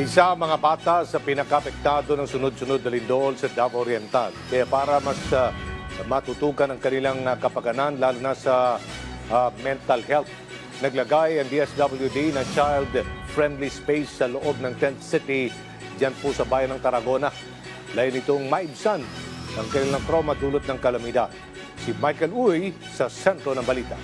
Isa ang mga bata sa pinakapektado ng sunod-sunod na lindol sa Davao Oriental. Kaya para mas matutukan ang kanilang kapakanan, lalo na sa mental health, naglagay ang DSWD ng child-friendly space sa loob ng tent city dyan po sa bayan ng Tarragona. Layo nitong maibsan ang kanilang trauma dulot ng kalamidad. Si Michael Uy sa sentro ng balita.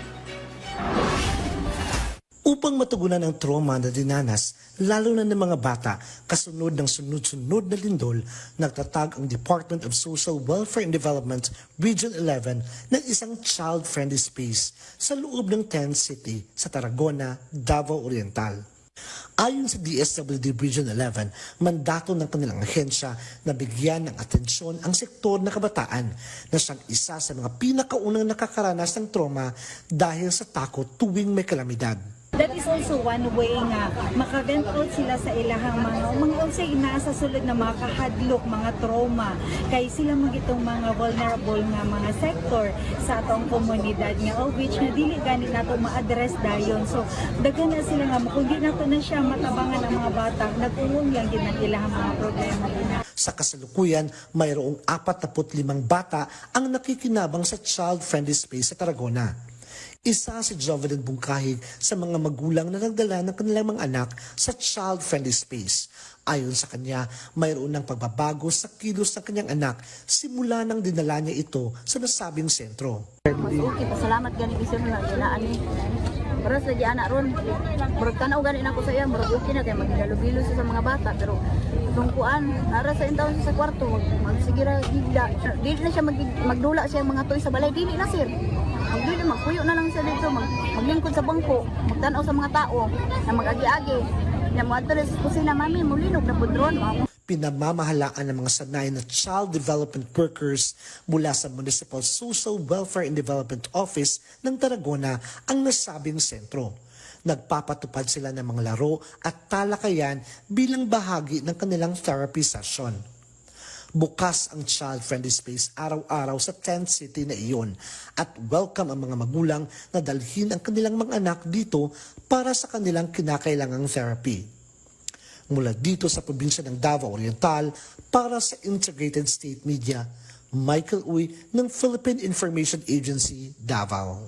Upang matugunan ang trauma na dinanas, lalo na ng mga bata, kasunod ng sunod-sunod na lindol, nagtatag ang Department of Social Welfare and Development Region 11 ng isang child-friendly space sa loob ng tent city sa Tarragona, Davao Oriental. Ayon sa DSWD Region 11, mandato ng kanilang ahensya na bigyan ng atensyon ang sektor na kabataan na siyang isa sa mga pinakaunang nakakaranas ng trauma dahil sa takot tuwing may kalamidad. That is also one way nga maka-vent out sila sa ilahang mga unsay nasa sulod na mga kahadlok, mga trauma kay sila magitong mga vulnerable nga mga sector sa atong komunidad nga of which na dili gani nato ma-address dayon. So daghan na sila nga kung di nato na siya matabangan ang mga bata, nag-uwong lang gid ang ilahang mga problema ina. Sa kasalukuyan, mayroong 45 bata ang nakikinabang sa child-friendly space sa Tarragona. Isa si Jovelyn Bungkahig sa mga magulang na nagdala ng kanilang mga anak sa child-friendly space. Ayon sa kanya, mayroon ng pagbabago sa kilos ng kanyang anak simula nang dinala niya ito sa nasabing sentro. Mas okay, pasalamat gani iso na dinaan ni. Para sa di anak ron, murag tanaw gani nako sa iya, murag okay na kay magilalo-bilo sa mga bata pero tungkuan ara sa intawon sa kwarto magsigira gigda. Dili na siya magdula siya mga toy sa balay, dili na sir. Magdili magpuyo na lang siya dito, maglingkod sa bangko, magtanaw sa mga tao na mag-agi-agi. Na mo adres kusina mami mulinog na pudron. Pinamamahalaan ng mga sanay na child development workers mula sa Municipal Social Welfare and Development Office ng Tarragona ang nasabing sentro. Nagpapatupad sila ng mga laro at talakayan bilang bahagi ng kanilang therapy session. Bukas ang child-friendly space araw-araw sa tent city na iyon at welcome ang mga magulang na dalhin ang kanilang mga anak dito para sa kanilang kinakailangang therapy. Mula dito sa probinsya ng Davao Oriental, para sa Integrated State Media, Michael Uy ng Philippine Information Agency, Davao.